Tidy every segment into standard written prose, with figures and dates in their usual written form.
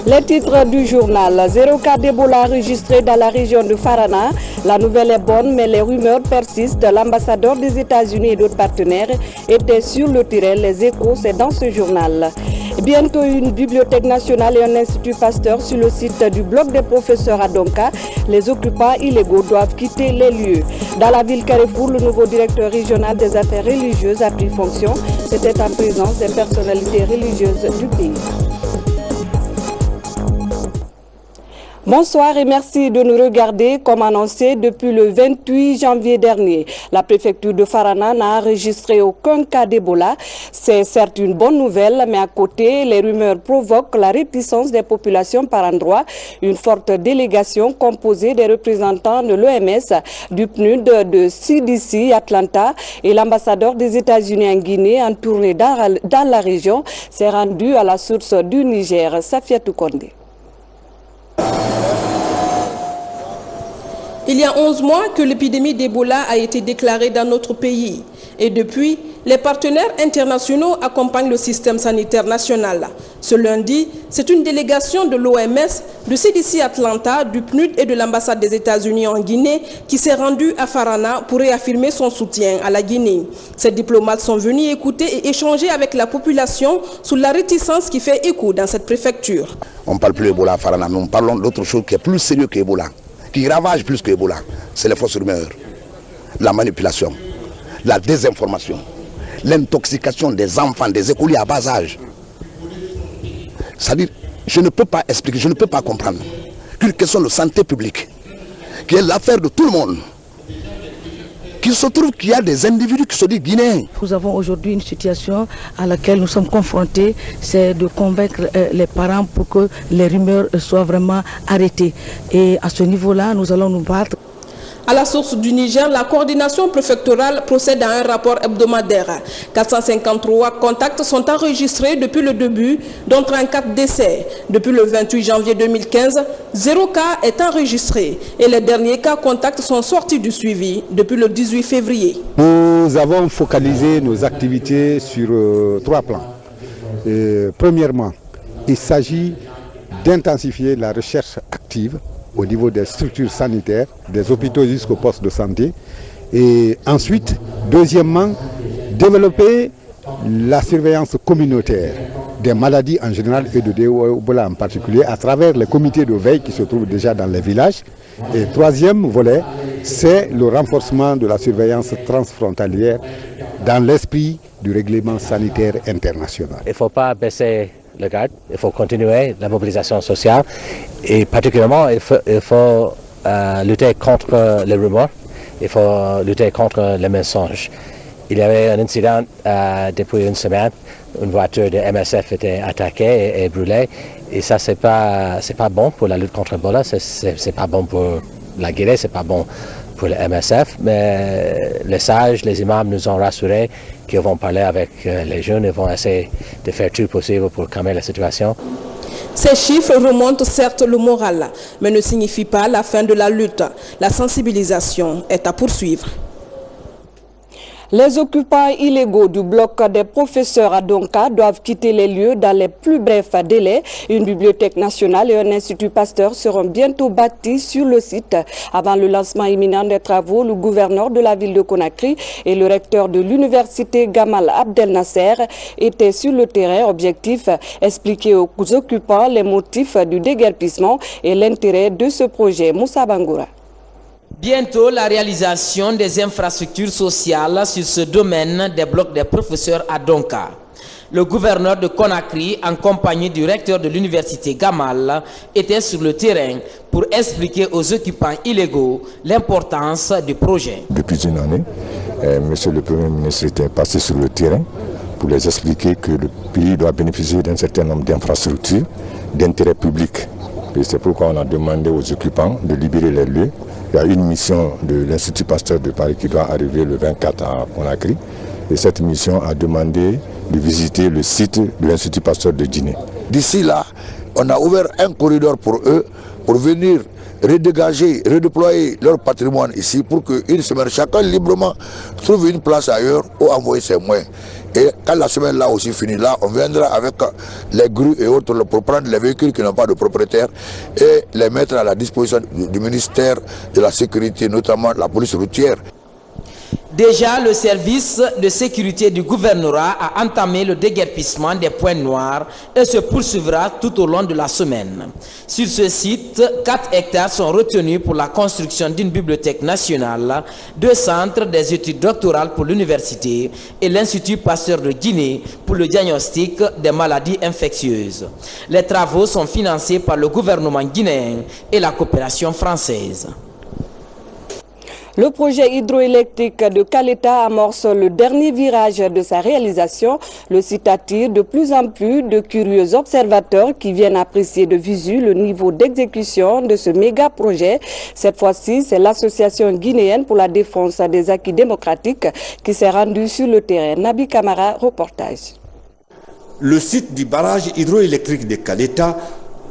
Les titres du journal. 0 cas d'Ebola enregistré dans la région de Farana. La nouvelle est bonne, mais les rumeurs persistent. L'ambassadeur des États-Unis et d'autres partenaires étaient sur le terrain. Les échos, c'est dans ce journal. Bientôt une bibliothèque nationale et un institut Pasteur sur le site du bloc des professeurs à Donka. Les occupants illégaux doivent quitter les lieux. Dans la ville Carrefour, le nouveau directeur régional des affaires religieuses a pris fonction. C'était en présence des personnalités religieuses du pays. Bonsoir et merci de nous regarder. Comme annoncé depuis le 28 janvier dernier, la préfecture de Farana n'a enregistré aucun cas d'Ebola. C'est certes une bonne nouvelle, mais à côté, les rumeurs provoquent la réticence des populations par endroits. Une forte délégation composée des représentants de l'OMS, du PNUD, de CDC Atlanta et l'ambassadeur des États-Unis en Guinée en tournée dans la région s'est rendue à la source du Niger. Safiatou Kondé. Il y a 11 mois que l'épidémie d'Ebola a été déclarée dans notre pays. Et depuis, les partenaires internationaux accompagnent le système sanitaire national. Ce lundi, c'est une délégation de l'OMS, du CDC Atlanta, du PNUD et de l'ambassade des États-Unis en Guinée qui s'est rendue à Farana pour réaffirmer son soutien à la Guinée. Ces diplomates sont venus écouter et échanger avec la population sous la réticence qui fait écho dans cette préfecture. On ne parle plus d'Ebola à Farana, mais on parle d'autre chose qui est plus sérieux qu'Ebola, qui ravage plus que Ebola. C'est les fausses rumeurs, la manipulation, la désinformation, l'intoxication des enfants, des écoliers à bas âge. C'est-à-dire, je ne peux pas expliquer, je ne peux pas comprendre qu'une question de santé publique, qui est l'affaire de tout le monde, qu'il se trouve qu'il y a des individus qui se disent guinéens. Nous avons aujourd'hui une situation à laquelle nous sommes confrontés, c'est de convaincre les parents pour que les rumeurs soient vraiment arrêtées. Et à ce niveau-là, nous allons nous battre. À la source du Niger, la coordination préfectorale procède à un rapport hebdomadaire. 453 contacts sont enregistrés depuis le début, dont 34 décès. Depuis le 28 janvier 2015, 0 cas est enregistré. Et les derniers cas contacts sont sortis du suivi depuis le 18 février. Nous avons focalisé nos activités sur 3 plans. Premièrement, il s'agit d'intensifier la recherche active au niveau des structures sanitaires, des hôpitaux jusqu'au poste de santé. Et ensuite, deuxièmement, développer la surveillance communautaire des maladies en général et de Ebola en particulier à travers les comités de veille qui se trouvent déjà dans les villages. Et troisième volet, c'est le renforcement de la surveillance transfrontalière dans l'esprit du règlement sanitaire international. Il ne faut pas baisser le garde, il faut continuer la mobilisation sociale et particulièrement il faut lutter contre les rumeurs, il faut lutter contre les mensonges. Il y avait un incident depuis une semaine, une voiture de MSF était attaquée et brûlée et ça c'est pas bon pour la lutte contre Ebola, c'est pas bon pour la Guinée, c'est pas bon pour le MSF, mais les sages, les imams nous ont rassurés qu'ils vont parler avec les jeunes et vont essayer de faire tout possible pour calmer la situation. Ces chiffres remontent certes le moral, mais ne signifient pas la fin de la lutte. La sensibilisation est à poursuivre. Les occupants illégaux du bloc des professeurs à Donka doivent quitter les lieux dans les plus brefs délais. Une bibliothèque nationale et un institut Pasteur seront bientôt bâtis sur le site. Avant le lancement imminent des travaux, le gouverneur de la ville de Conakry et le recteur de l'université Gamal Abdel Nasser étaient sur le terrain. Objectif, expliquer aux occupants les motifs du déguerpissement et l'intérêt de ce projet. Moussa Bangoura. Bientôt, la réalisation des infrastructures sociales sur ce domaine des blocs des professeurs à Donka. Le gouverneur de Conakry, en compagnie du recteur de l'université Gamal, était sur le terrain pour expliquer aux occupants illégaux l'importance du projet. Depuis une année, monsieur le Premier ministre était passé sur le terrain pour les expliquer que le pays doit bénéficier d'un certain nombre d'infrastructures d'intérêt public. Et c'est pourquoi on a demandé aux occupants de libérer les lieux. Il y a une mission de l'Institut Pasteur de Paris qui doit arriver le 24 à Conakry. Et cette mission a demandé de visiter le site de l'Institut Pasteur de Guinée. D'ici là, on a ouvert un corridor pour eux, pour venir redégager, redéployer leur patrimoine ici pour qu'une semaine, chacun librement trouve une place ailleurs ou envoyer ses moyens. Et quand la semaine là aussi finit, là, on viendra avec les grues et autres pour prendre les véhicules qui n'ont pas de propriétaire et les mettre à la disposition du ministère de la Sécurité, notamment la police routière. Déjà, le service de sécurité du gouvernorat a entamé le déguerpissement des points noirs et se poursuivra tout au long de la semaine. Sur ce site, 4 hectares sont retenus pour la construction d'une bibliothèque nationale, 2 centres des études doctorales pour l'université et l'Institut Pasteur de Guinée pour le diagnostic des maladies infectieuses. Les travaux sont financés par le gouvernement guinéen et la coopération française. Le projet hydroélectrique de Caleta amorce le dernier virage de sa réalisation. Le site attire de plus en plus de curieux observateurs qui viennent apprécier de visu le niveau d'exécution de ce méga projet. Cette fois-ci, c'est l'Association guinéenne pour la défense des acquis démocratiques qui s'est rendue sur le terrain. Nabi Kamara, reportage. Le site du barrage hydroélectrique de Caleta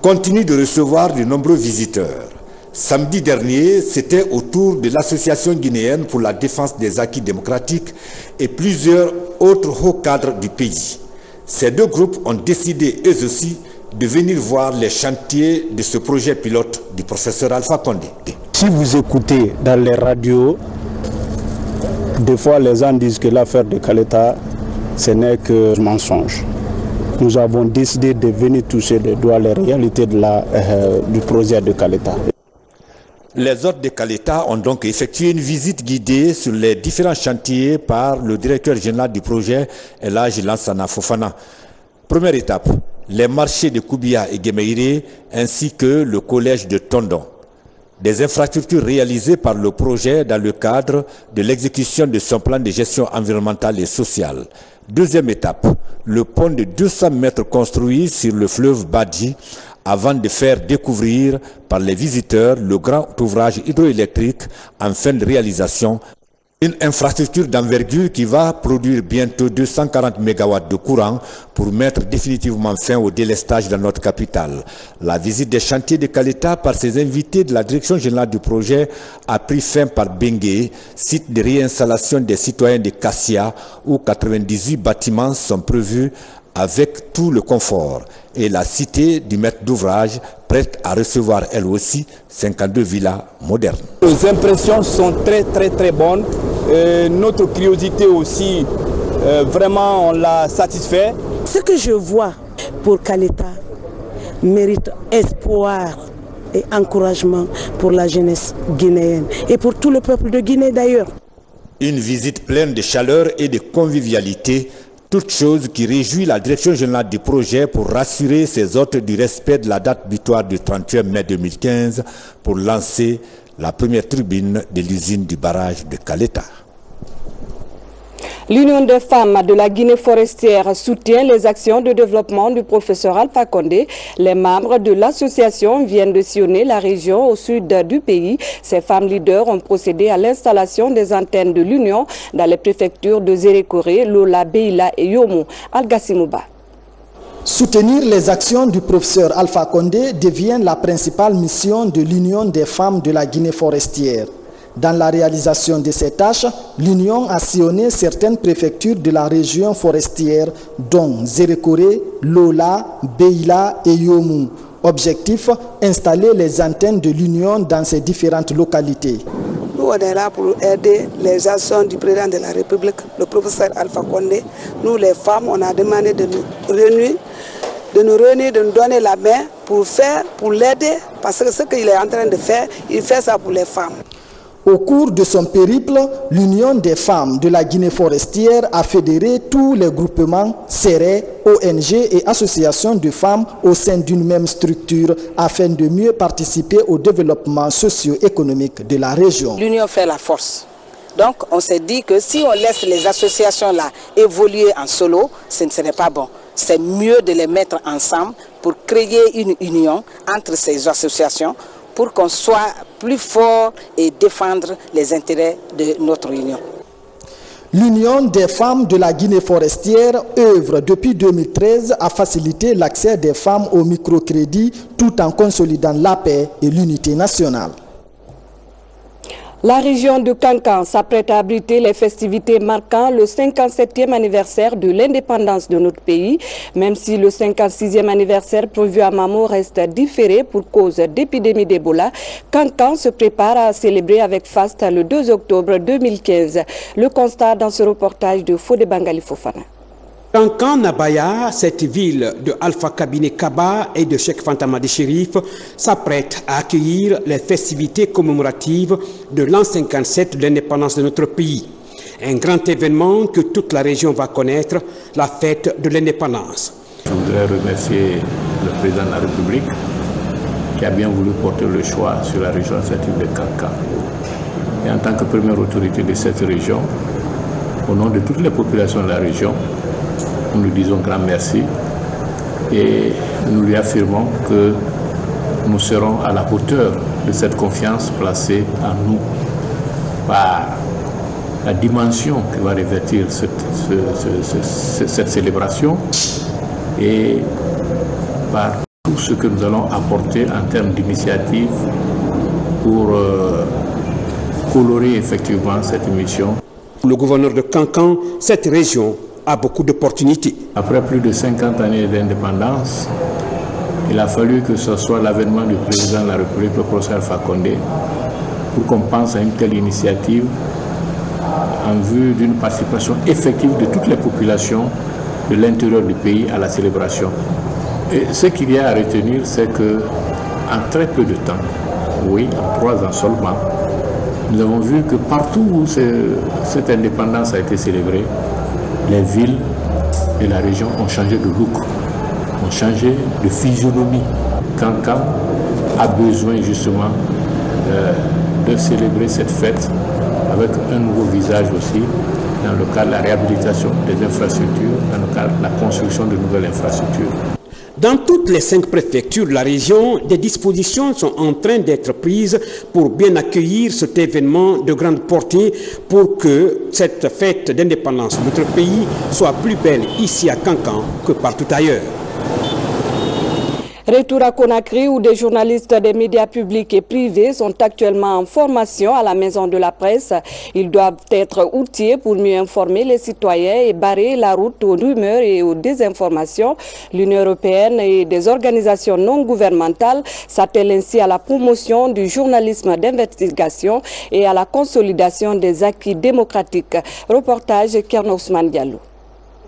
continue de recevoir de nombreux visiteurs. Samedi dernier, c'était au tour de l'Association guinéenne pour la défense des acquis démocratiques et plusieurs autres hauts cadres du pays. Ces 2 groupes ont décidé eux aussi de venir voir les chantiers de ce projet pilote du professeur Alpha Condé. Si vous écoutez dans les radios, des fois les gens disent que l'affaire de Caleta, ce n'est que mensonge. Nous avons décidé de venir toucher de doigt les réalités du projet de Caleta. Les hôtes de Caleta ont donc effectué une visite guidée sur les différents chantiers par le directeur général du projet, Elhadji Lansana Fofana. Première étape, les marchés de Koubia et Guémeiré ainsi que le collège de Tondon. Des infrastructures réalisées par le projet dans le cadre de l'exécution de son plan de gestion environnementale et sociale. Deuxième étape, le pont de 200 mètres construit sur le fleuve Badji avant de faire découvrir par les visiteurs le grand ouvrage hydroélectrique en fin de réalisation. Une infrastructure d'envergure qui va produire bientôt 240 MW de courant pour mettre définitivement fin au délestage dans notre capitale. La visite des chantiers de Caleta par ses invités de la direction générale du projet a pris fin par Bengué, site de réinstallation des citoyens de Kassia où 98 bâtiments sont prévus avec tout le confort, et la cité du maître d'ouvrage prête à recevoir elle aussi 52 villas modernes. Les impressions sont très bonnes. Notre curiosité aussi, vraiment on l'a satisfait. Ce que je vois pour Caleta mérite espoir et encouragement pour la jeunesse guinéenne et pour tout le peuple de Guinée d'ailleurs. Une visite pleine de chaleur et de convivialité, toute chose qui réjouit la direction générale du projet pour rassurer ses hôtes du respect de la date butoir du 31 mai 2015 pour lancer la première turbine de l'usine du barrage de Caleta. L'Union des femmes de la Guinée forestière soutient les actions de développement du professeur Alpha Condé. Les membres de l'association viennent de sillonner la région au sud du pays. Ces femmes leaders ont procédé à l'installation des antennes de l'Union dans les préfectures de Zérékoré, Lola, Beila et Yomo. Al-Gassimouba. Soutenir les actions du professeur Alpha Condé devient la principale mission de l'Union des femmes de la Guinée forestière. Dans la réalisation de ces tâches, l'Union a sillonné certaines préfectures de la région forestière, dont Zérékoré, Lola, Beila et Yomu. Objectif, installer les antennes de l'Union dans ces différentes localités. Nous, on est là pour aider les actions du président de la République, le professeur Alpha Condé. Nous, les femmes, on a demandé de nous réunir, de nous donner la main pour l'aider, parce que ce qu'il est en train de faire, il fait ça pour les femmes. Au cours de son périple, l'Union des femmes de la Guinée forestière a fédéré tous les groupements, serrés, ONG et associations de femmes au sein d'une même structure afin de mieux participer au développement socio-économique de la région. L'Union fait la force. Donc on s'est dit que si on laisse les associations-là évoluer en solo, ce ne serait pas bon. C'est mieux de les mettre ensemble pour créer une union entre ces associations pour qu'on soit plus fort et défendre les intérêts de notre union. L'Union des femmes de la Guinée forestière œuvre depuis 2013 à faciliter l'accès des femmes au microcrédit tout en consolidant la paix et l'unité nationale. La région de Kankan s'apprête à abriter les festivités marquant le 57e anniversaire de l'indépendance de notre pays. Même si le 56e anniversaire prévu à Mamo reste différé pour cause d'épidémie d'Ebola, Kankan se prépare à célébrer avec faste le 2 octobre 2015. Le constat dans ce reportage de Fodé Bangali Fofana. Kankan Nabaya, cette ville de Alpha Kabine Kaba et de Cheikh Fantamadi Chérif, s'apprête à accueillir les festivités commémoratives de l'an 57 de l'indépendance de notre pays. Un grand événement que toute la région va connaître, la fête de l'indépendance. Je voudrais remercier le président de la République qui a bien voulu porter le choix sur la région administrative de Kankan. Et en tant que première autorité de cette région, au nom de toutes les populations de la région, nous lui disons grand merci et nous lui affirmons que nous serons à la hauteur de cette confiance placée en nous par la dimension que va revêtir cette célébration et par tout ce que nous allons apporter en termes d'initiative pour colorer effectivement cette mission. Pour le gouverneur de Kankan, cette région a beaucoup d'opportunités. Après plus de 50 années d'indépendance, il a fallu que ce soit l'avènement du président de la République, le professeur Alpha Condé, pour qu'on pense à une telle initiative en vue d'une participation effective de toutes les populations de l'intérieur du pays à la célébration. Et ce qu'il y a à retenir, c'est qu'en très peu de temps, oui, en 3 ans seulement, nous avons vu que partout où cette indépendance a été célébrée, les villes de la région ont changé de look, ont changé de physionomie. Kankan a besoin justement de célébrer cette fête avec un nouveau visage aussi, dans le cadre de la réhabilitation des infrastructures, dans le cadre de la construction de nouvelles infrastructures. Dans toutes les 5 préfectures de la région, des dispositions sont en train d'être prises pour bien accueillir cet événement de grande portée pour que cette fête d'indépendance de notre pays soit plus belle ici à Kankan que partout ailleurs. Retour à Conakry où des journalistes des médias publics et privés sont actuellement en formation à la Maison de la Presse. Ils doivent être outillés pour mieux informer les citoyens et barrer la route aux rumeurs et aux désinformations. L'Union européenne et des organisations non gouvernementales s'attellent ainsi à la promotion du journalisme d'investigation et à la consolidation des acquis démocratiques. Reportage Kerno Ousmane Diallo.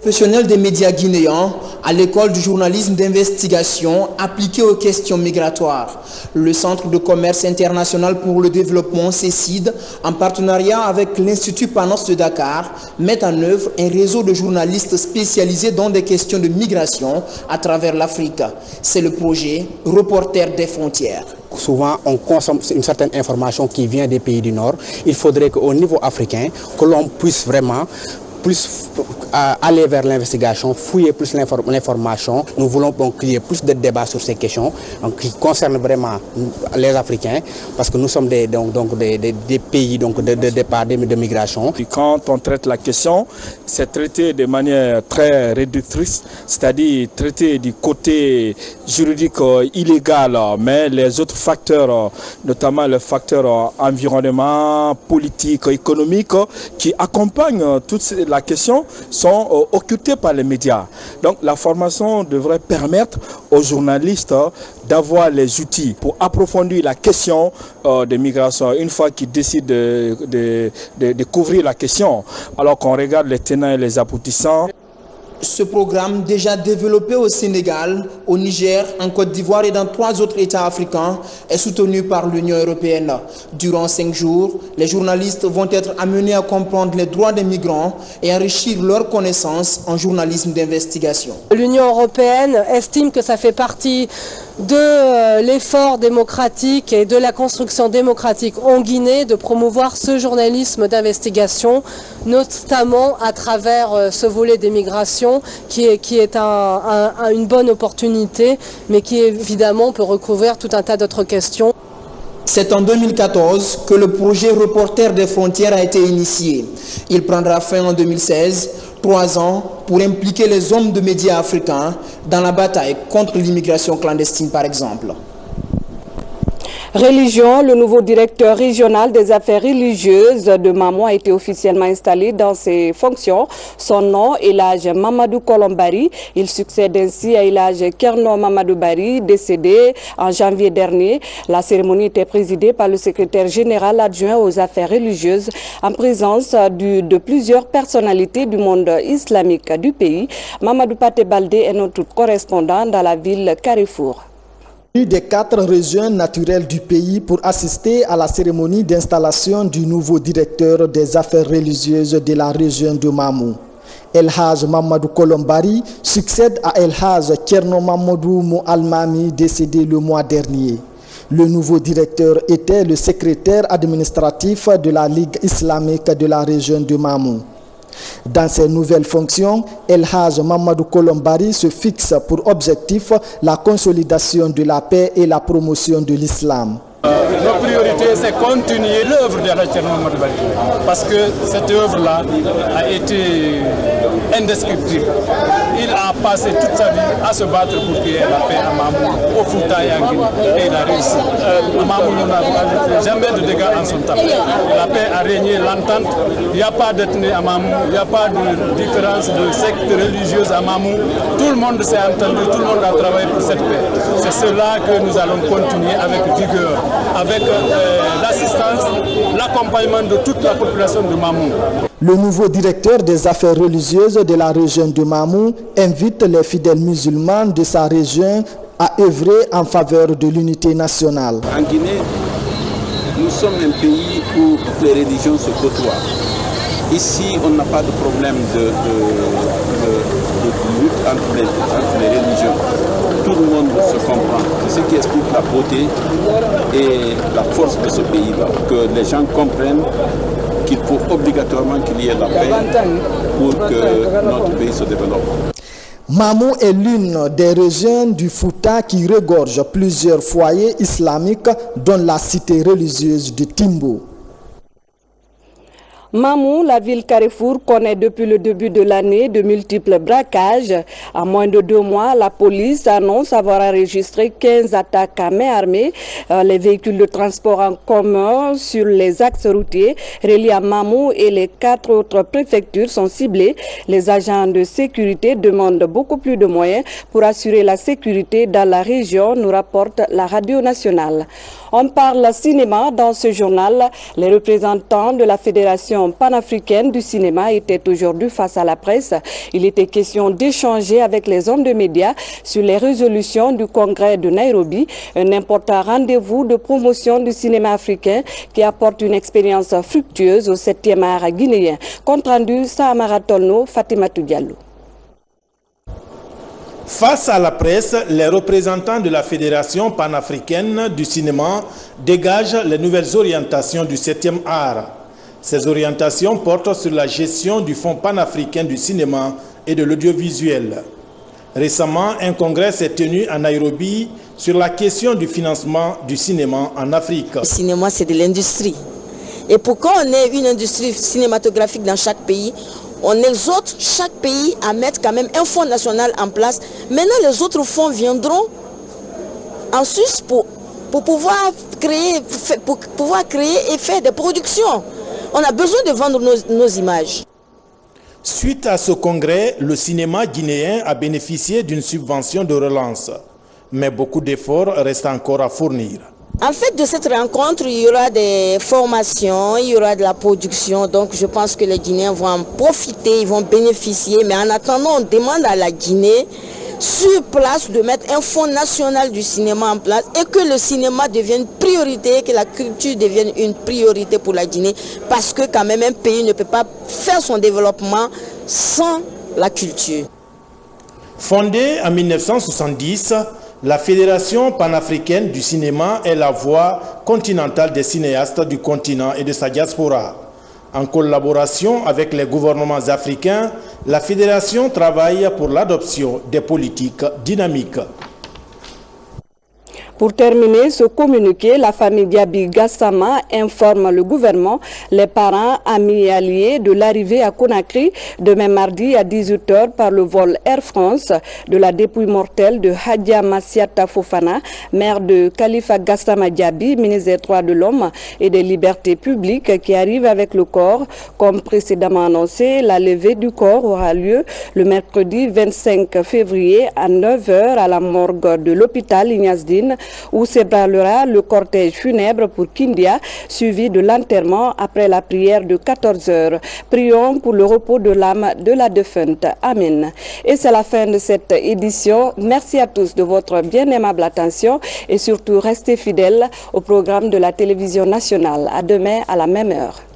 Professionnel des médias guinéens à l'école du journalisme d'investigation appliqué aux questions migratoires. Le Centre de commerce international pour le développement, CECID, en partenariat avec l'Institut Panos de Dakar, met en œuvre un réseau de journalistes spécialisés dans des questions de migration à travers l'Afrique. C'est le projet Reporters des frontières. Souvent, on consomme une certaine information qui vient des pays du Nord. Il faudrait qu'au niveau africain, que l'on puisse vraiment aller vers l'investigation, fouiller plus l'information. Nous voulons donc qu'il y ait plus de débats sur ces questions qui concernent vraiment les Africains, parce que nous sommes des pays de départ, de migration. Et quand on traite la question, c'est traité de manière très réductrice, c'est-à-dire traité du côté juridique illégal, mais les autres facteurs, notamment le facteur environnement, politique, économique, qui accompagnent toute la question, sont occultés par les médias. Donc la formation devrait permettre aux journalistes d'avoir les outils pour approfondir la question des migrations une fois qu'ils décident de couvrir la question, alors qu'on regarde les tenants et les aboutissants. Ce programme, déjà développé au Sénégal, au Niger, en Côte d'Ivoire et dans 3 autres États africains, est soutenu par l'Union européenne. Durant 5 jours, les journalistes vont être amenés à comprendre les droits des migrants et enrichir leurs connaissances en journalisme d'investigation. L'Union européenne estime que ça fait partie de l'effort démocratique et de la construction démocratique en Guinée de promouvoir ce journalisme d'investigation, notamment à travers ce volet des migrations qui est une bonne opportunité, mais qui évidemment peut recouvrir tout un tas d'autres questions. C'est en 2014 que le projet Reporters des frontières a été initié. Il prendra fin en 2016, 3 ans pour impliquer les hommes de médias africains dans la bataille contre l'immigration clandestine par exemple. Religion, le nouveau directeur régional des affaires religieuses de Mamou a été officiellement installé dans ses fonctions. Son nom est Elhadj Mamadou Kolombari. Il succède ainsi à Elhadj Kerno Mamadou Bari, décédé en janvier dernier. La cérémonie était présidée par le secrétaire général adjoint aux affaires religieuses en présence de plusieurs personnalités du monde islamique du pays. Mamadou Paté Baldé est notre correspondant dans la ville Carrefour. Des 4 régions naturelles du pays pour assister à la cérémonie d'installation du nouveau directeur des affaires religieuses de la région de Mamou. Elhadj Mamadou Kolombari succède à Elhadj Kerno Mamadou Moualmami, décédé le mois dernier. Le nouveau directeur était le secrétaire administratif de la Ligue islamique de la région de Mamou. Dans ses nouvelles fonctions, Elhadj Mamadou Kolombari se fixe pour objectif la consolidation de la paix et la promotion de l'islam. Nos priorités, c'est continuer l'œuvre d'Elhadj Kerno Mamadou Bari, parce que cette œuvre-là a été indescriptible. Il a passé toute sa vie à se battre pour qu'il y ait la paix à Mamou, au Fouta et en Guinée, et il a réussi. À Mamou, nous n'avons jamais de dégâts en son temps. La paix a régné, l'entente, il n'y a pas d'ethnie à Mamou, il n'y a pas de différence de secte religieuse à Mamou. Tout le monde s'est entendu, tout le monde a travaillé pour cette paix. C'est cela que nous allons continuer avec vigueur, avec l'assistance, l'accompagnement de toute la population de Mamou. Le nouveau directeur des affaires religieuses de la région de Mamou invite les fidèles musulmans de sa région à œuvrer en faveur de l'unité nationale. En Guinée, nous sommes un pays où toutes les religions se côtoient. Ici, on n'a pas de problème de lutte entre les religions. Tout le monde se comprend. C'est ce qui explique la beauté et la force de ce pays-là. Que les gens comprennent qu'il faut obligatoirement qu'il y ait la paix pour que notre pays se développe. Mamou est l'une des régions du Fouta qui regorge plusieurs foyers islamiques, dont la cité religieuse de Timbo. Mamou, la ville Carrefour, connaît depuis le début de l'année de multiples braquages. En moins de 2 mois, la police annonce avoir enregistré 15 attaques à main armée. Les véhicules de transport en commun sur les axes routiers reliés à Mamou et les 4 autres préfectures sont ciblés. Les agents de sécurité demandent beaucoup plus de moyens pour assurer la sécurité dans la région, nous rapporte la radio nationale. On parle cinéma dans ce journal. Les représentants de la Fédération panafricaine du cinéma étaient aujourd'hui face à la presse. Il était question d'échanger avec les hommes de médias sur les résolutions du congrès de Nairobi, un important rendez-vous de promotion du cinéma africain qui apporte une expérience fructueuse au 7e art guinéen. Compte rendu, Saamara Tolno, Fatimatou Diallo. Face à la presse, les représentants de la Fédération panafricaine du cinéma dégagent les nouvelles orientations du 7e art. Ces orientations portent sur la gestion du Fonds panafricain du cinéma et de l'audiovisuel. Récemment, un congrès s'est tenu à Nairobi sur la question du financement du cinéma en Afrique. Le cinéma, c'est de l'industrie. Et pour qu'on ait une industrie cinématographique dans chaque pays, on exhorte chaque pays à mettre quand même un fonds national en place. Maintenant, les autres fonds viendront en Suisse pour pouvoir créer et faire des productions. On a besoin de vendre nos images. Suite à ce congrès, le cinéma guinéen a bénéficié d'une subvention de relance. Mais beaucoup d'efforts restent encore à fournir. En fait, de cette rencontre, il y aura des formations, il y aura de la production. Donc, je pense que les Guinéens vont en profiter, ils vont bénéficier. Mais en attendant, on demande à la Guinée, sur place, de mettre un fonds national du cinéma en place et que le cinéma devienne priorité, que la culture devienne une priorité pour la Guinée. Parce que quand même, un pays ne peut pas faire son développement sans la culture. Fondée en 1970, la Fédération panafricaine du cinéma est la voix continentale des cinéastes du continent et de sa diaspora. En collaboration avec les gouvernements africains, la Fédération travaille pour l'adoption des politiques dynamiques. Pour terminer ce communiqué, la famille Diaby Gassama informe le gouvernement, les parents, amis et alliés de l'arrivée à Conakry demain mardi à 18 h par le vol Air France de la dépouille mortelle de Hadja Massiata Fofana, mère de Khalifa Gassama Diaby, ministre des Droits de l'Homme et des Libertés publiques, qui arrive avec le corps. Comme précédemment annoncé, la levée du corps aura lieu le mercredi 25 février à 9 h à la morgue de l'hôpital Ignace-Dine, où s'ébranlera le cortège funèbre pour Kindia, suivi de l'enterrement après la prière de 14 h. Prions pour le repos de l'âme de la défunte. Amen. Et c'est la fin de cette édition. Merci à tous de votre bien aimable attention et surtout restez fidèles au programme de la télévision nationale. À demain à la même heure.